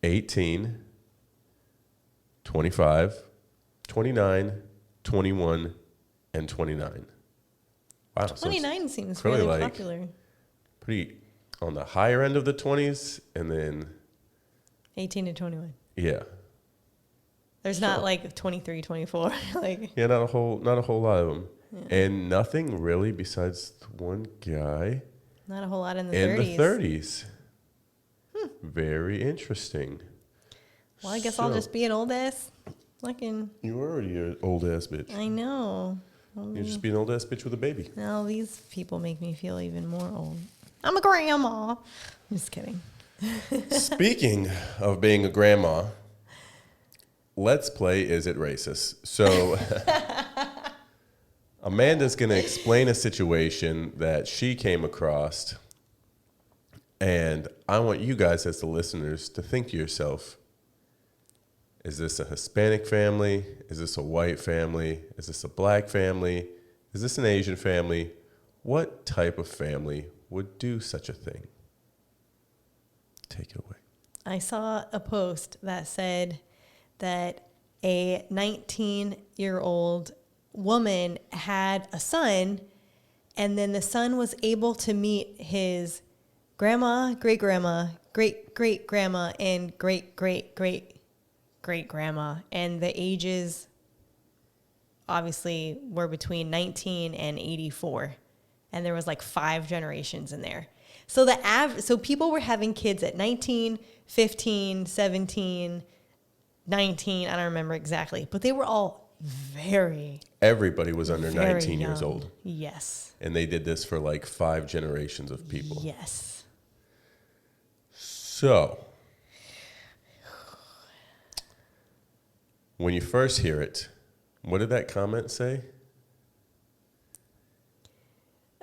18, 25, 29, 21, and 29. Wow. 29 seems really really like- popular. Pretty on the higher end of the 20s, and then 18 to 21. yeah, There's not like 23, 24. Like yeah, not a whole lot of them, and nothing really besides one guy not a whole lot in the in 30s. the 30s. Very interesting. Well, I guess I'll So- just be an old ass. Fucking, You're already an old ass bitch. I know. You're just be an old ass bitch with a baby. Now these people make me feel even more old. I'm a grandma. I'm just kidding. Speaking of being a grandma, let's play Is It Racist? So Amanda's going to explain a situation that she came across, and I want you guys as the listeners to think to yourself, is this a Hispanic family? Is this a white family? Is this a black family? Is this an Asian family? What type of family would do such a thing? Take it away. I saw a post that said that a 19-year-old woman had a son, and then the son was able to meet his grandma, great-grandma, great-great-grandma, and great-great-great-great-grandma, and the ages obviously were between 19 and 84. and there was like 5 generations in there. So so people were having kids at 19, 15, 17, 19. I don't remember exactly, but they were all Everybody was under very 19 years young. old. Yes. And they did this for like 5 generations of people. Yes. So, when you first hear it, what did that comment say?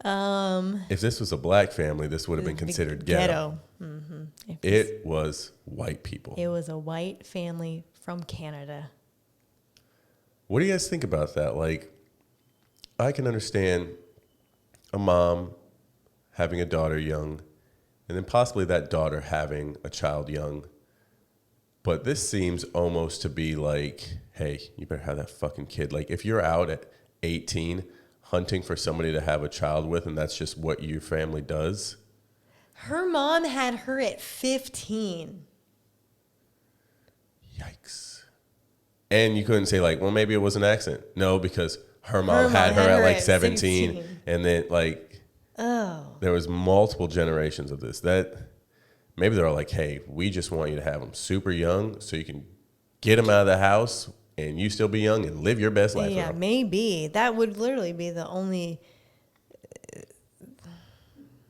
If this was a black family, this would have been considered ghetto. Mm-hmm. It was white people. It was a white family from Canada. What do you guys think about that? Like, I can understand a mom having a daughter young, and then possibly that daughter having a child young. But this seems almost to be like, hey, you better have that fucking kid. Like, if you're out at 18 hunting for somebody to have a child with, and that's just what your family does. Her mom had her at 15. Yikes. And you couldn't say like, well, maybe it was an accident. No, because her mom had her at like 17. 16. And then like, there was multiple generations of this. That maybe they're all like, hey, we just want you to have them super young so you can get them out of the house and you still be young and live your best life. Yeah, around. maybe. That would literally be the only...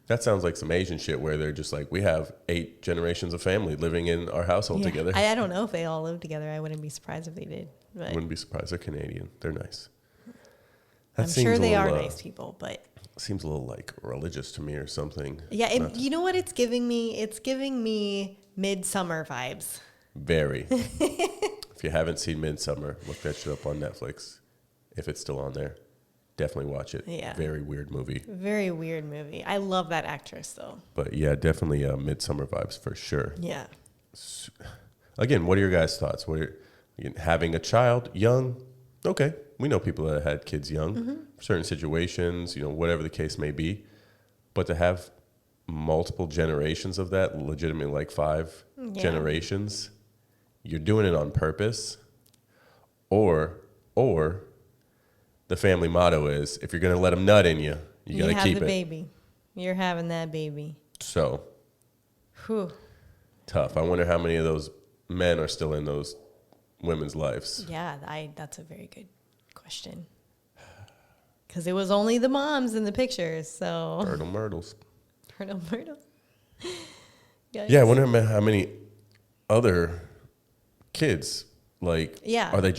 That sounds like some Asian shit where they're just like, we have 8 generations of family living in our household Yeah. together. I don't know if they all live together. I wouldn't be surprised if they did. But Wouldn't be surprised. They're Canadian. They're nice. I'm sure they are nice people, but... Seems a little like religious to me or something. Yeah, you know what it's giving me? It's giving me Midsummer vibes. Very. If you haven't seen Midsummer, look that shit up on Netflix. If it's still on there, definitely watch it. Yeah. Very weird movie. Very weird movie. I love that actress, though. But yeah, definitely Midsummer vibes for sure. Yeah. Again, what are your guys' thoughts? Having a child young? Okay. We know people that had kids young, certain situations, whatever the case may be. But to have multiple generations of that, legitimately like 5 generations, you're doing it on purpose. Or the family motto is, if you're going to let them nut in you, you got to keep it. You have the baby. You're having that baby. So, Whew. tough. I wonder how many of those men are still in those women's lives. Yeah, that's a very good question. Because it was only the moms in the pictures, so... Myrtles. Myrtle. Yeah, I wonder how many other kids, like, are they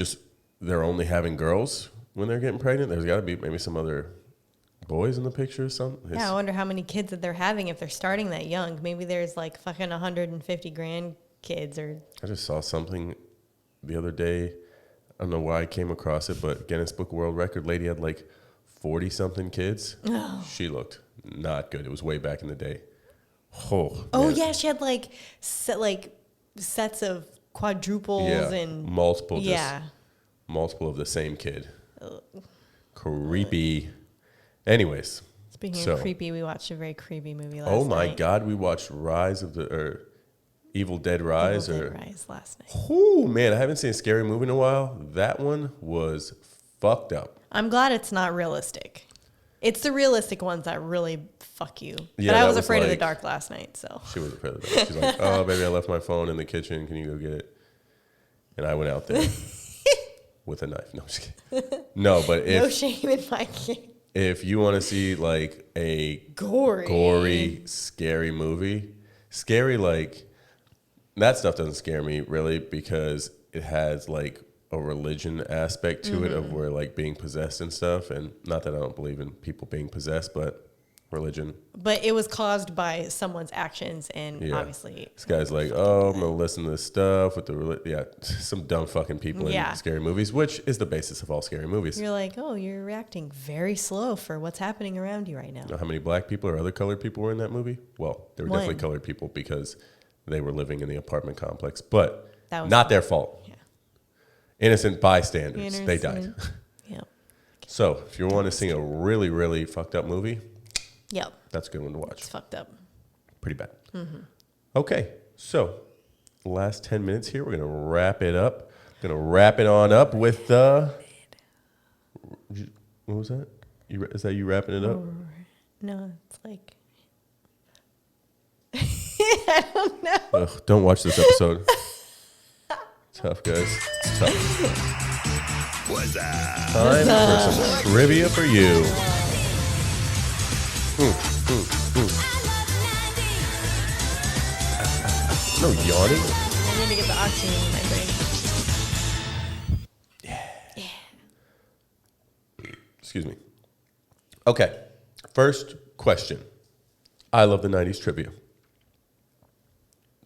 they're only having girls when they're getting pregnant? There's got to be maybe some other boys in the picture or something. Yeah, I wonder how many kids that they're having if they're starting that young. Maybe there's like fucking 150 grandkids or... I just saw something the other day. I don't know why I came across it, but Guinness Book World Record lady had like 40-something kids. Oh. She looked not good. It was way back in the day. Oh, man. Yeah, she had like sets of quadruples and multiple of the same kid. Creepy. Anyways. Speaking of creepy, we watched a very creepy movie last night. Oh my God, we watched Evil Dead Rise. Evil Dead Rise last night. Oh man, I haven't seen a scary movie in a while. That one was fucked up. I'm glad it's not realistic. It's the realistic ones that really fuck you. Yeah, but I was afraid of the dark last night, so. She was afraid of the dark. She's like, oh, baby, I left my phone in the kitchen. Can you go get it? And I went out there with a knife. No, I'm just kidding. No, but no shame in my game. If you want to see like a gory, scary movie, that stuff doesn't scare me really because it has like a religion aspect to it of where like being possessed and stuff. And not that I don't believe in people being possessed, but religion. But it was caused by someone's actions and obviously. This guy's like, oh, I'm going to listen to this stuff with some dumb fucking people in scary movies, which is the basis of all scary movies. You're like, oh, you're reacting very slow for what's happening around you right now. You know how many black people or other colored people were in that movie? Well, there were definitely colored people because they were living in the apartment complex, but not their fault. Yeah. Innocent bystanders. They died. Yeah. So if you want to see a really, really fucked up movie, that's a good one to watch. It's fucked up. Pretty bad. Okay, so the last 10 minutes here, we're going to wrap it up. Going to wrap it on up with what was that? Is that you wrapping it up? No, it's like I don't know. Ugh, don't watch this episode. Tough, guys. It's tough. What's up? Time for some trivia for you. No yawning. I need to get the oxygen in my brain. Excuse me. Okay. First question. I love the 90s trivia.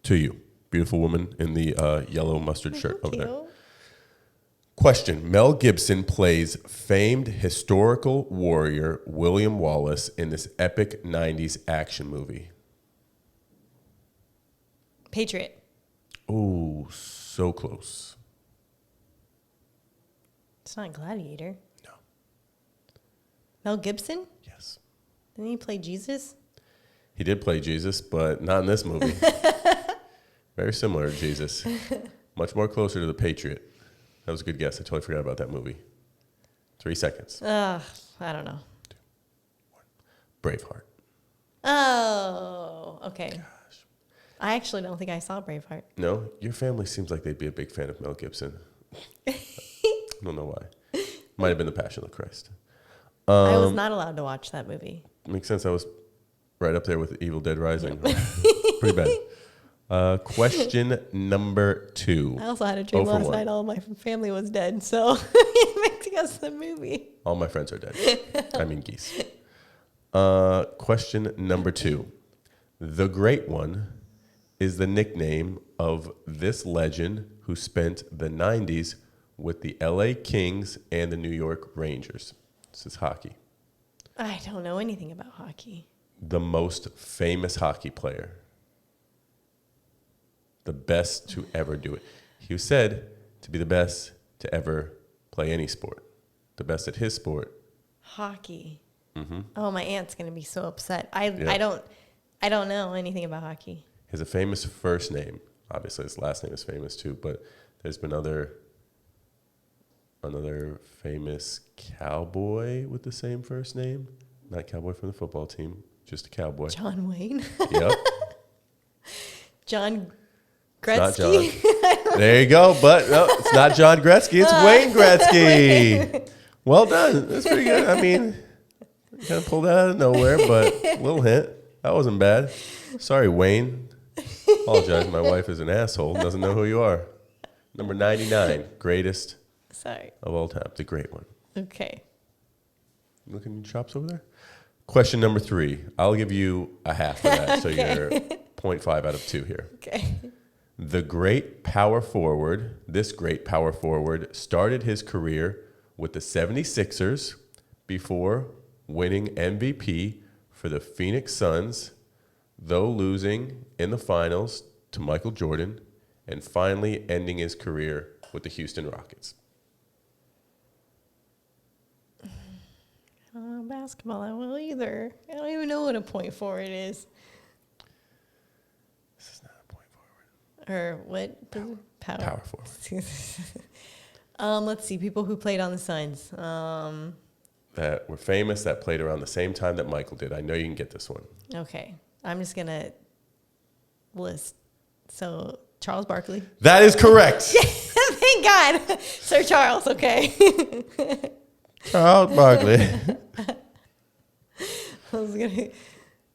To you, beautiful woman in the yellow mustard shirt over there. Question. Mel Gibson plays famed historical warrior William Wallace in this epic 90s action movie. Patriot. Oh, so close. It's not Gladiator. No. Mel Gibson? Yes. Didn't he play Jesus? He did play Jesus, but not in this movie. Very similar to Jesus. Much more closer to the Patriot. That was a good guess. I totally forgot about that movie. 3 seconds. I don't know. Braveheart. Oh, okay. I actually don't think I saw Braveheart. No? Your family seems like they'd be a big fan of Mel Gibson. I don't know why. Might have been The Passion of the Christ. I was not allowed to watch that movie. Makes sense. I was right up there with Evil Dead Rising. Pretty bad. Question number 2. I also had a dream 0 for last 1. night. All my family was dead, so it makes us the movie. All my friends are dead. I mean geese. Question number 2. The Great One is the nickname of this legend who spent the 90s with the LA Kings and the New York Rangers. This is hockey. I don't know anything about hockey. The most famous hockey player. The best to ever do it. He was said to be the best to ever play any sport. The best at his sport. Hockey. Mm-hmm. Oh, my aunt's gonna be so upset. I don't know anything about hockey. He has a famous first name. Obviously, his last name is famous too, but there's been another famous cowboy with the same first name. Not cowboy from the football team, just a cowboy. John Wayne. Yep. John It's not Gretzky. John. There you go, but no, it's not John Gretzky. It's Wayne Gretzky. Well done. That's pretty good. I mean, kind of pulled that out of nowhere, but a little hint. That wasn't bad. Sorry, Wayne. Apologize. My wife is an asshole and doesn't know who you are. Number 99, greatest Sorry. of all time. The great one. Okay. Looking at your chops over there? Question number 3. I'll give you a half for that, so you're 0.5 out of 2 here. Okay. This great power forward started his career with the 76ers before winning MVP for the Phoenix Suns, though losing in the finals to Michael Jordan, and finally ending his career with the Houston Rockets. I don't know basketball that well either. I don't even know what a point forward is. This is not a point forward. Or what? Power forward. Let's see. People who played on the Suns. That were famous, that played around the same time that Michael did. I know you can get this one. Okay. I'm just going to list. So, Charles Barkley. That is correct. Thank God. Sir Charles, okay. Charles Barkley. I was gonna.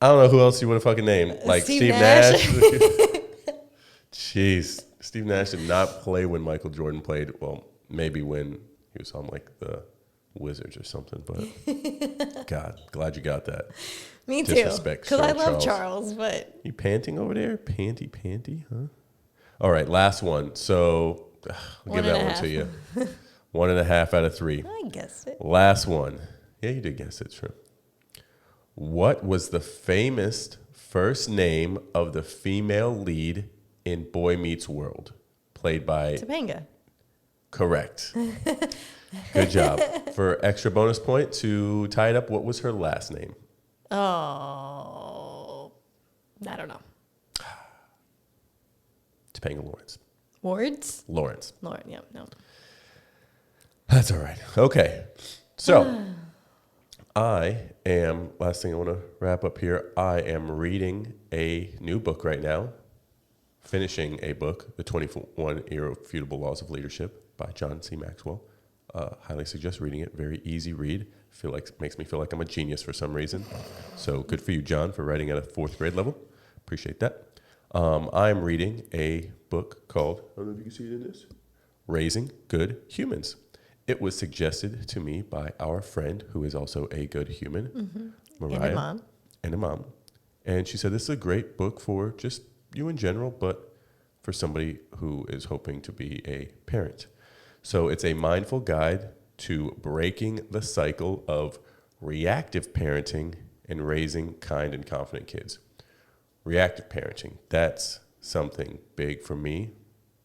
I don't know who else you would have fucking named. Like Steve Steve Nash. Jeez. Steve Nash did not play when Michael Jordan played. Well, maybe when he was on like the Wizards or something. But God, glad you got that. Me too. Disrespect, Because I Sir love Charles. Charles, but. You panting over there? Panty, huh? All right, last one. So I'll give that one to you. 1.5 out of 3. I guessed it. Last one. Yeah, you did guess it. True. What was the famous first name of the female lead in Boy Meets World? Played by... Topanga. Correct. Good job. For extra bonus point to tie it up, what was her last name? Oh. I don't know. Topanga Lawrence. Wards? Lawrence. Lauren, yeah, no. That's all right. Okay. So, last thing I want to wrap up here, I am reading a new book right now, finishing a book, The 21 Irrefutable Laws of Leadership by John C. Maxwell. Highly suggest reading it. Very easy read. Makes me feel like I'm a genius for some reason. So good for you, John, for writing at a 4th grade level. Appreciate that. I'm reading a book called, I don't know if you can see it in this, Raising Good Humans. It was suggested to me by our friend, who is also a good human, Mariah. And a mom. And a mom. And she said this is a great book for just you in general, but for somebody who is hoping to be a parent. So it's a mindful guide to breaking the cycle of reactive parenting and raising kind and confident kids. Reactive parenting, that's something big for me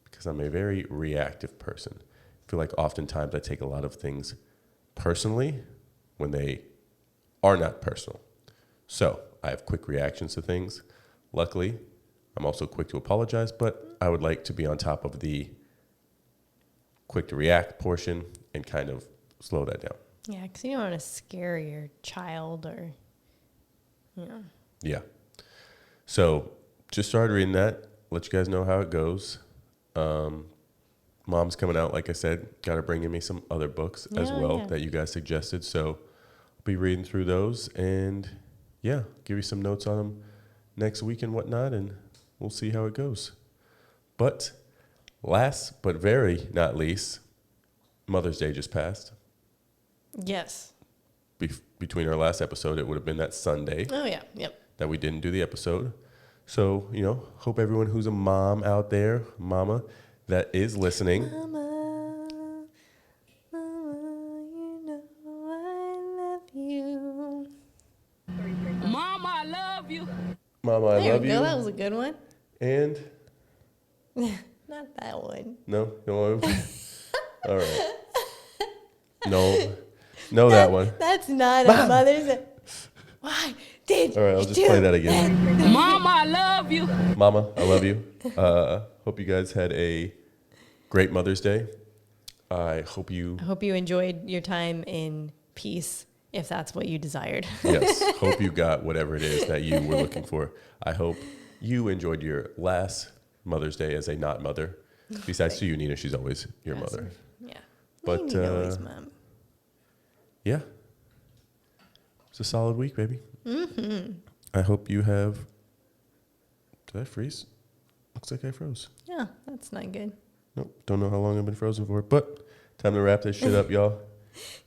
because I'm a very reactive person. I feel like oftentimes I take a lot of things personally when they are not personal. So I have quick reactions to things. Luckily, I'm also quick to apologize, but I would like to be on top of the quick to react portion and kind of slow that down. Yeah, because you don't want to scare your child or, you know. Yeah. So just started reading that. Let you guys know how it goes. Mom's coming out, like I said. Got to bring in me some other books as well that you guys suggested. So I'll be reading through those and, yeah, give you some notes on them next week and whatnot, and we'll see how it goes. But last but very not least, Mother's Day just passed. Yes. Between our last episode, it would have been that Sunday. Oh, yeah. Yep. That we didn't do the episode. So, hope everyone who's a mom out there, mama, that is listening. Mama, you know I love you. Mama, I love you. Mama, I There love we you. go. That was a good one. And Not that one. no. All right. No, that one. That's not a Mother's Day. Why did All right, I'll you just do play that again. Mama, I love you. Mama, I love you. Hope you guys had a great Mother's Day. I hope you, I hope you enjoyed your time in peace, if that's what you desired. yes, hope you got whatever it is that you were looking for. I hope you enjoyed your last Mother's Day as a not mother. Besides to you, Nina, she's always your mother. Yeah. But, We need always, Mom. Yeah. It's a solid week, baby. Mm-hmm. I hope you have. Did I freeze? Looks like I froze. Yeah, that's not good. Nope. Don't know how long I've been frozen for, but time to wrap this shit up, y'all.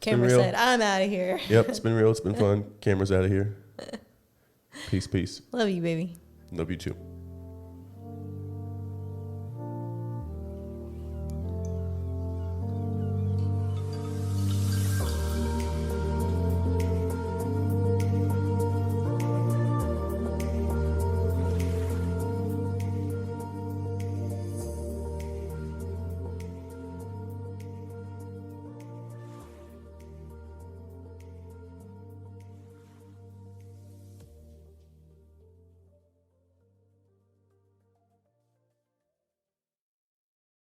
Camera real. said, I'm out of here. Yep, it's been real. It's been fun. Camera's out of here. Peace. Love you, baby. Love you too.